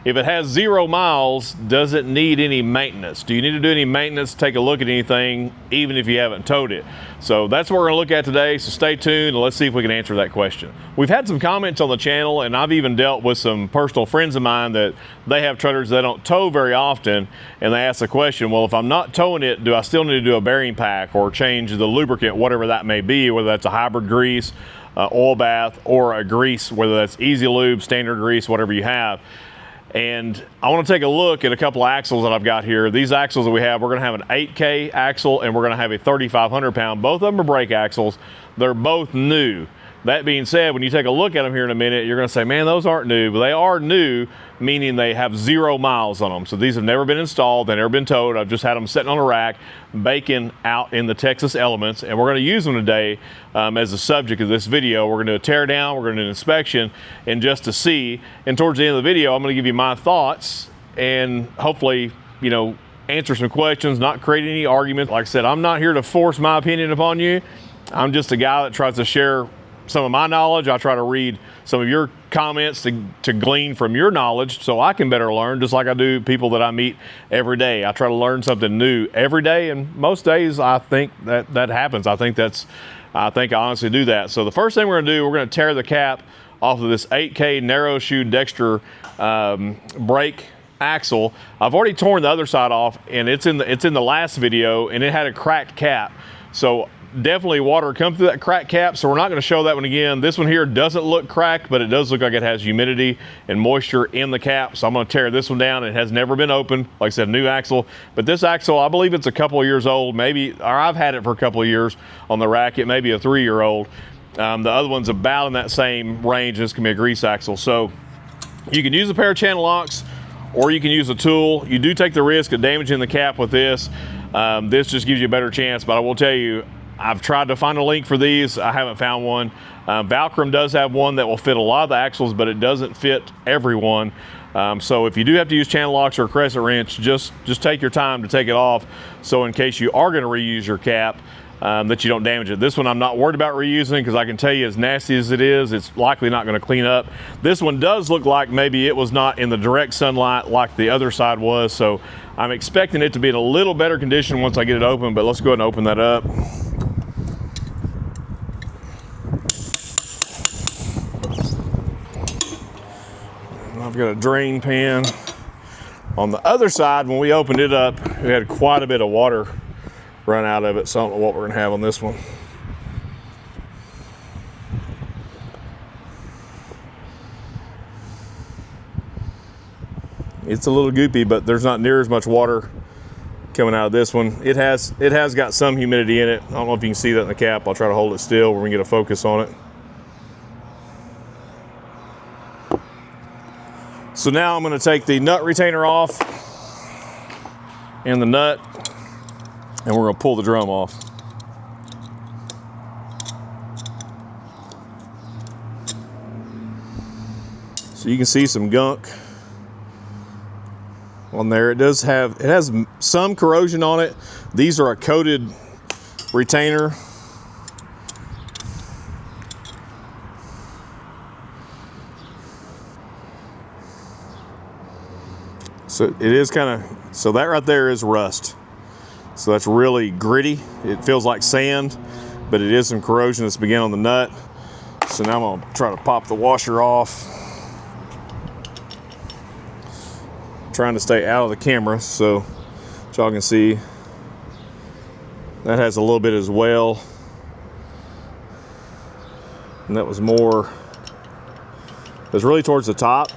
If it has 0 miles, does it need any maintenance? Do you need to do any maintenance, take a look at anything, even if you haven't towed it? So that's what we're gonna look at today, so stay tuned and let's see if we can answer that question. We've had some comments on the channel, and I've even dealt with some personal friends of mine that they have trailers they don't tow very often, and they ask the question, well, if I'm not towing it, do I still need to do a bearing pack or change the lubricant, whatever that may be, whether that's a hybrid grease, oil bath, or a grease, whether that's Easy Lube, standard grease, whatever you have. And I want to take a look at a couple of axles that I've got here. These axles that we have, we're going to have an 8K axle and we're going to have a 3,500 pound. Both of them are brake axles. They're both new. That being said, when you take a look at them here in a minute, you're going to say, man, those aren't new. But they are new, meaning they have 0 miles on them. So these have never been installed. They've never been towed. I've just had them sitting on a rack, baking out in the Texas elements. And we're going to use them today as the subject of this video. We're going to do a tear down. We're going to do an inspection, and just to see. And towards the end of the video, I'm going to give you my thoughts and hopefully, you know, answer some questions, not create any arguments. Like I said, I'm not here to force my opinion upon you. I'm just a guy that tries to share some of my knowledge. I try to read some of your comments to glean from your knowledge so I can better learn, just like I do people that I meet every day. I try to learn something new every day, and most days I think that happens. I think I honestly do that. So the first thing we're gonna do, we're gonna tear the cap off of this 8K narrow shoe Dexter brake axle. I've already torn the other side off, and it's in the last video, and it had a cracked cap. So definitely water come through that cracked cap, so we're not going to show that one again. This one here doesn't look cracked, but it does look like it has humidity and moisture in the cap. So I'm going to tear this one down. It has never been opened. Like I said, new axle. But this axle, I believe it's a couple of years old, maybe, or I've had it for a couple of years on the rack. It may be a 3-year-old. The other one's about in that same range. This can be a grease axle. So you can use a pair of channel locks, or you can use a tool. You do take the risk of damaging the cap with this. This just gives you a better chance, but I will tell you, I've tried to find a link for these. I haven't found one. Valcrum does have one that will fit a lot of the axles, but it doesn't fit everyone. So if you do have to use channel locks or a crescent wrench, just take your time to take it off. So in case you are gonna reuse your cap, that you don't damage it. This one I'm not worried about reusing, because I can tell you, as nasty as it is, it's likely not gonna clean up. This one does look like maybe it was not in the direct sunlight like the other side was. So I'm expecting it to be in a little better condition once I get it open, but let's go ahead and open that up. I've got a drain pan. On the other side, when we opened it up, we had quite a bit of water run out of it, so I don't know what we're gonna have on this one. It's a little goopy, but there's not near as much water coming out of this one. It has got some humidity in it. I don't know if you can see that in the cap. I'll try to hold it still where we can get a focus on it. So now I'm going to take the nut retainer off and the nut, and we're going to pull the drum off. So you can see some gunk on there. It has some corrosion on it. These are a coated retainer. So it is kind of, so that right there is rust. So that's really gritty. It feels like sand, but it is some corrosion that's beginning on the nut. So now I'm gonna try to pop the washer off. I'm trying to stay out of the camera so y'all can see. That has a little bit as well. And that was more, it was really towards the top,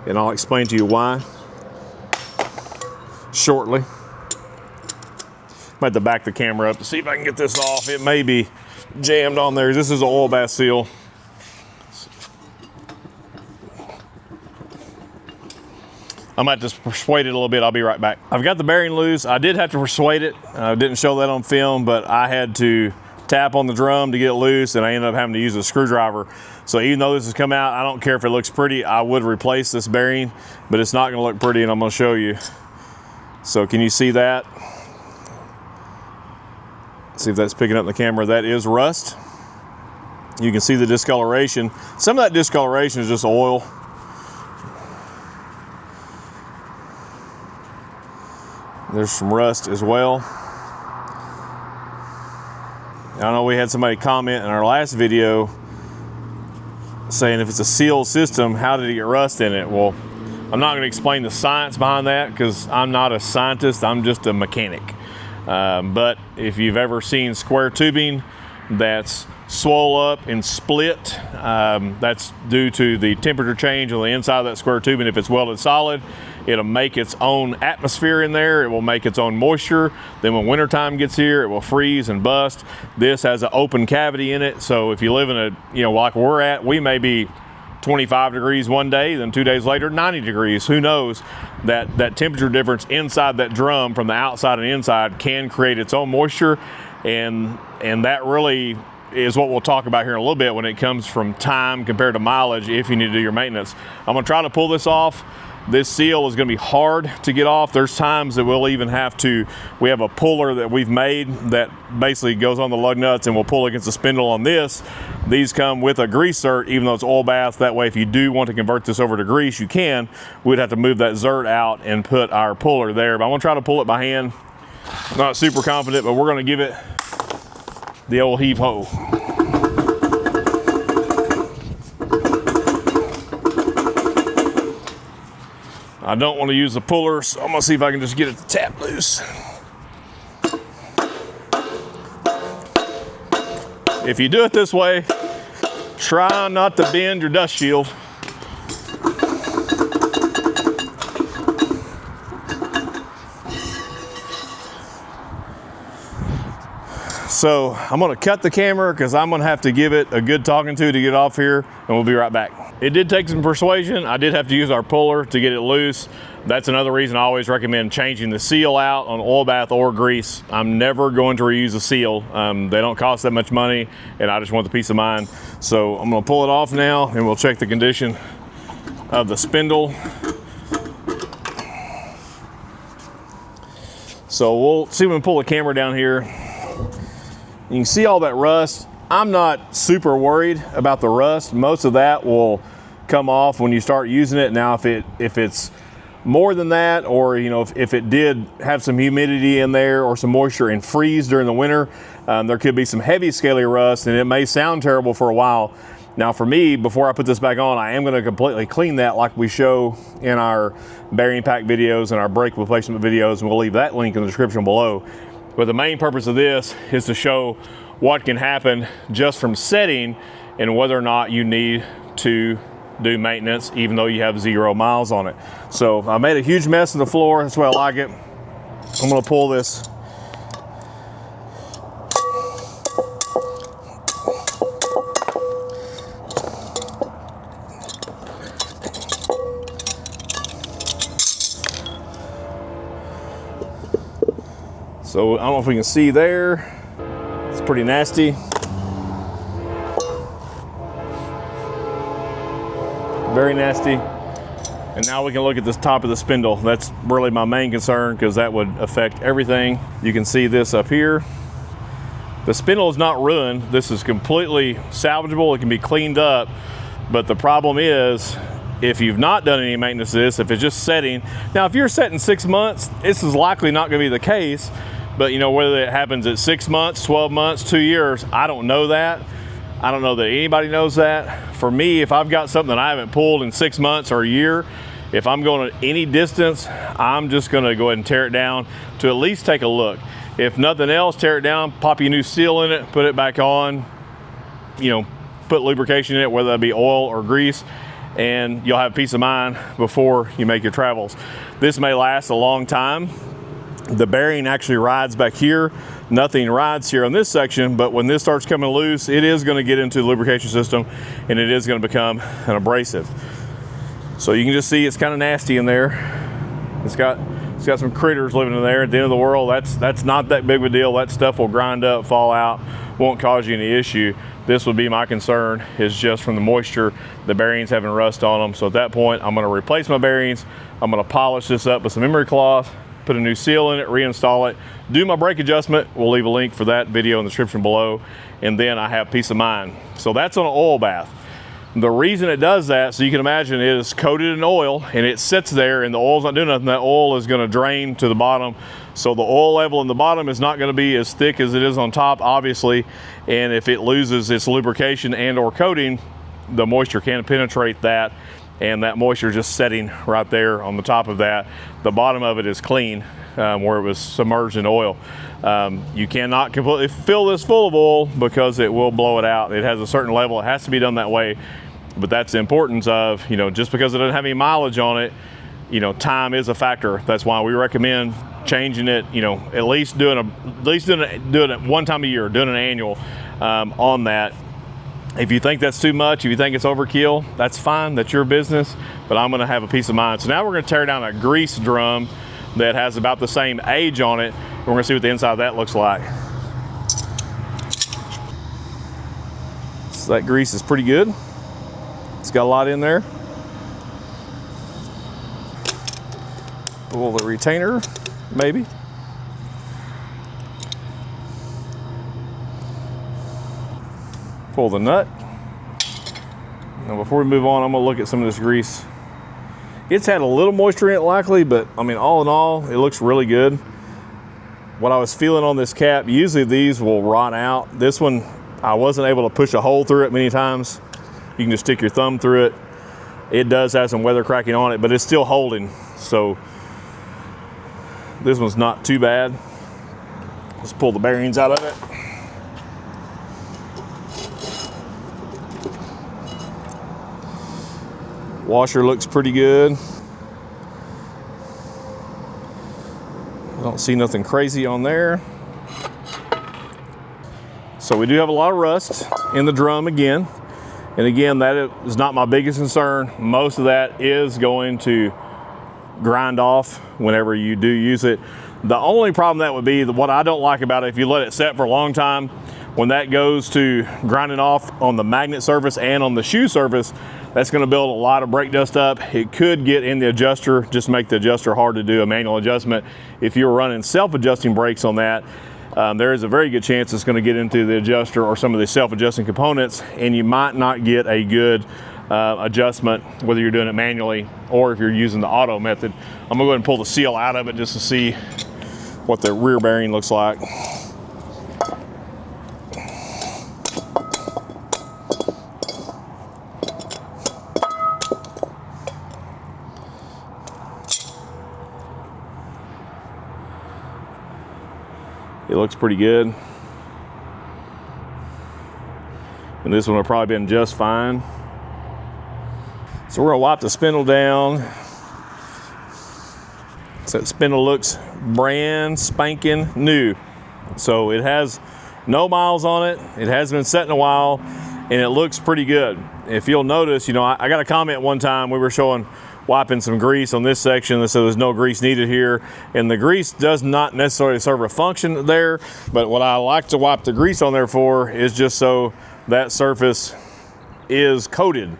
and I'll explain to you why shortly. I'm at the back of the camera up to see if I can get this off. It may be jammed on there. This is an oil bath seal. I might just persuade it a little bit. I'll be right back. I've got the bearing loose. I did have to persuade it. I didn't show that on film, but I had to tap on the drum to get it loose, and I ended up having to use a screwdriver. So even though this has come out, I don't care if it looks pretty. I would replace this bearing, but it's not gonna look pretty, and I'm gonna show you. So can you see that? See if that's picking up the camera. That is rust. You can see the discoloration. Some of that discoloration is just oil. There's some rust as well. I know we had somebody comment in our last video saying if it's a sealed system, how did it get rust in it? Well, I'm not going to explain the science behind that because I'm not a scientist, I'm just a mechanic. But if you've ever seen square tubing that's swole up and split, that's due to the temperature change on the inside of that square tubing. If it's welded solid, it'll make its own atmosphere in there. It will make its own moisture. Then when wintertime gets here, it will freeze and bust. This has an open cavity in it. So if you live in a, like we're at, we may be 25 degrees one day, then 2 days later, 90 degrees. Who knows? That temperature difference inside that drum from the outside and inside can create its own moisture. And that really is what we'll talk about here in a little bit when it comes from time compared to mileage if you need to do your maintenance. I'm gonna try to pull this off. This seal is gonna be hard to get off. There's times that we'll even have to, we have a puller that we've made that basically goes on the lug nuts and we'll pull against the spindle on this. These come with a grease zert, even though it's oil bath. That way, if you do want to convert this over to grease, you can. We'd have to move that zert out and put our puller there. But I'm gonna try to pull it by hand. Not super confident, but we're gonna give it the old heave ho. I don't want to use the puller, so I'm gonna see if I can just get it to tap loose. If you do it this way, try not to bend your dust shield. So I'm gonna cut the camera because I'm gonna have to give it a good talking to get off here, and we'll be right back. It did take some persuasion. I did have to use our puller to get it loose. That's another reason I always recommend changing the seal out on oil bath or grease. I'm never going to reuse a seal. They don't cost that much money, and I just want the peace of mind. So I'm gonna pull it off now, and we'll check the condition of the spindle. So we'll see when we pull the camera down here. You can see all that rust. I'm not super worried about the rust. Most of that will come off when you start using it. Now, if it's more than that, or if it did have some humidity in there or some moisture and freeze during the winter, there could be some heavy scaly rust, and it may sound terrible for a while. Now, for me, before I put this back on, I am going to completely clean that like we show in our bearing pack videos and our brake replacement videos, and we'll leave that link in the description below. But the main purpose of this is to show what can happen just from setting and whether or not you need to do maintenance even though you have 0 miles on it. So I made a huge mess on the floor. That's why I like it. I'm gonna pull this. So I don't know if we can see there. It's pretty nasty. Very nasty. And now we can look at this top of the spindle. That's really my main concern because that would affect everything. You can see this up here. The spindle is not ruined. This is completely salvageable. It can be cleaned up. But the problem is, if you've not done any maintenance to this, if it's just setting. Now, if you're setting 6 months, this is likely not gonna be the case. But whether it happens at 6 months, 12 months, 2 years, I don't know that. I don't know that anybody knows that. For me, if I've got something that I haven't pulled in 6 months or a year, if I'm going any distance, I'm just gonna go ahead and tear it down to at least take a look. If nothing else, tear it down, pop your new seal in it, put it back on, put lubrication in it, whether that be oil or grease, and you'll have peace of mind before you make your travels. This may last a long time. The bearing actually rides back here. Nothing rides here on this section, but when this starts coming loose, it is gonna get into the lubrication system and it is gonna become an abrasive. So you can just see it's kind of nasty in there. It's got some critters living in there. At the end of the world, that's not that big of a deal. That stuff will grind up, fall out, won't cause you any issue. This would be my concern, is just from the moisture, the bearings having rust on them. So at that point, I'm gonna replace my bearings. I'm gonna polish this up with some emery cloth, put a new seal in it, reinstall it, do my brake adjustment. We'll leave a link for that video in the description below. And then I have peace of mind. So that's on an oil bath. The reason it does that, so you can imagine, it is coated in oil and it sits there and the oil's not doing nothing. That oil is going to drain to the bottom. So the oil level in the bottom is not going to be as thick as it is on top, obviously. And if it loses its lubrication and or coating, the moisture can penetrate that, and that moisture just setting right there on the top of that. The bottom of it is clean, where it was submerged in oil. You cannot completely fill this full of oil because it will blow it out. It has a certain level. It has to be done that way. But that's the importance of, just because it doesn't have any mileage on it, time is a factor. That's why we recommend changing it, at least doing it one time a year, doing an annual on that. If you think that's too much, if you think it's overkill, that's fine, that's your business, but I'm gonna have a peace of mind. So now we're gonna tear down a grease drum that has about the same age on it. We're gonna see what the inside of that looks like. So that grease is pretty good. It's got a lot in there. Pull the retainer, maybe. Pull the nut. Now before we move on, I'm gonna look at some of this grease. It's had a little moisture in it likely, but I mean, all in all, it looks really good. What I was feeling on this cap, usually these will rot out. This one, I wasn't able to push a hole through it many times. You can just stick your thumb through it. It does have some weather cracking on it, but it's still holding. So this one's not too bad. Let's pull the bearings out of it. Washer looks pretty good. I don't see nothing crazy on there. So we do have a lot of rust in the drum again. And again, that is not my biggest concern. Most of that is going to grind off whenever you do use it. The only problem that would be, what I don't like about it, if you let it set for a long time, when that goes to grinding off on the magnet surface and on the shoe surface, that's going to build a lot of brake dust up. It could get in the adjuster, just make the adjuster hard to do a manual adjustment. If you're running self-adjusting brakes on that, there is a very good chance it's going to get into the adjuster or some of the self-adjusting components, and you might not get a good adjustment, whether you're doing it manually or if you're using the auto method. I'm gonna go ahead and pull the seal out of it just to see what the rear bearing looks like. It looks pretty good. And this one will probably been just fine. So we're gonna wipe the spindle down. So that spindle looks brand spanking new. So it has no miles on it. It hasn't been set in a while, and it looks pretty good. If you'll notice, I got a comment one time, we were showing wiping some grease on this section that said there's no grease needed here, and the grease does not necessarily serve a function there, but what I like to wipe the grease on there for is just so that surface is coated,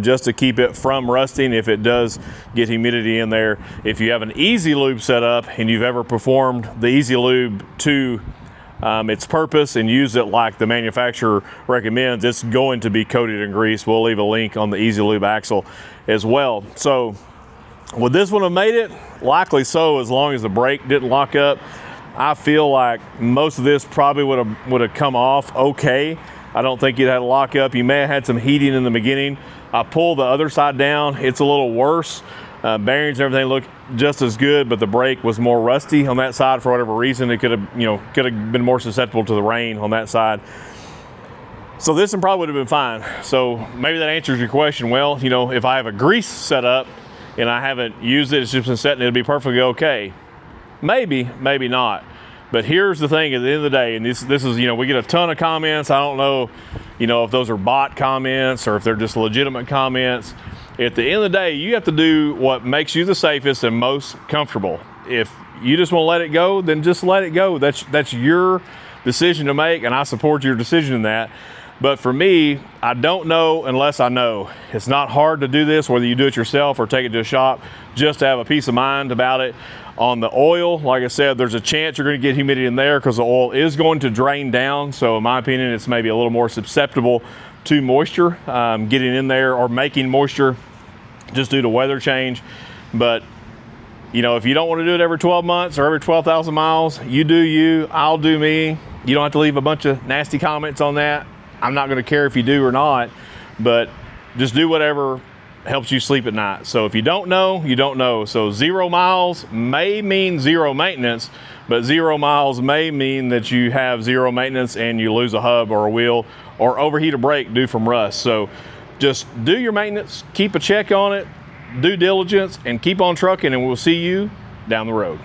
just to keep it from rusting if it does get humidity in there. If you have an Easy Lube set up and you've ever performed the Easy Lube to its purpose and use it like the manufacturer recommends, it's going to be coated in grease. We'll leave a link on the Easy Lube axle as well. So would this one have made it? Likely so, as long as the brake didn't lock up. I feel like most of this probably would have come off okay. I don't think it had a lock up. You may have had some heating in the beginning. I pulled the other side down, it's a little worse. Bearings and everything look just as good, but the brake was more rusty on that side for whatever reason. It could have been more susceptible to the rain on that side. So this one probably would have been fine. So maybe that answers your question. Well, if I have a grease set up and I haven't used it, it's just been setting, it'll be perfectly okay. Maybe, maybe not. But here's the thing, at the end of the day, and this is, we get a ton of comments. I don't know, if those are bot comments or if they're just legitimate comments. At the end of the day, you have to do what makes you the safest and most comfortable. If you just want to let it go, then just let it go. That's your decision to make, and I support your decision in that. But for me, I don't know unless I know. It's not hard to do this, whether you do it yourself or take it to a shop, just to have a peace of mind about it. On the oil, like I said, there's a chance you're going to get humidity in there because the oil is going to drain down. So in my opinion, it's maybe a little more susceptible to moisture getting in there or making moisture just due to weather change. But you know, if you don't want to do it every 12 months or every 12,000 miles, you do you, I'll do me. You don't have to leave a bunch of nasty comments on that. I'm not going to care if you do or not, but just do whatever helps you sleep at night. So if you don't know, you don't know. So 0 miles may mean 0 maintenance, but 0 miles may mean that you have 0 maintenance and you lose a hub or a wheel or overheat a brake due from rust. So just do your maintenance, keep a check on it, due diligence, and keep on trucking, and we'll see you down the road.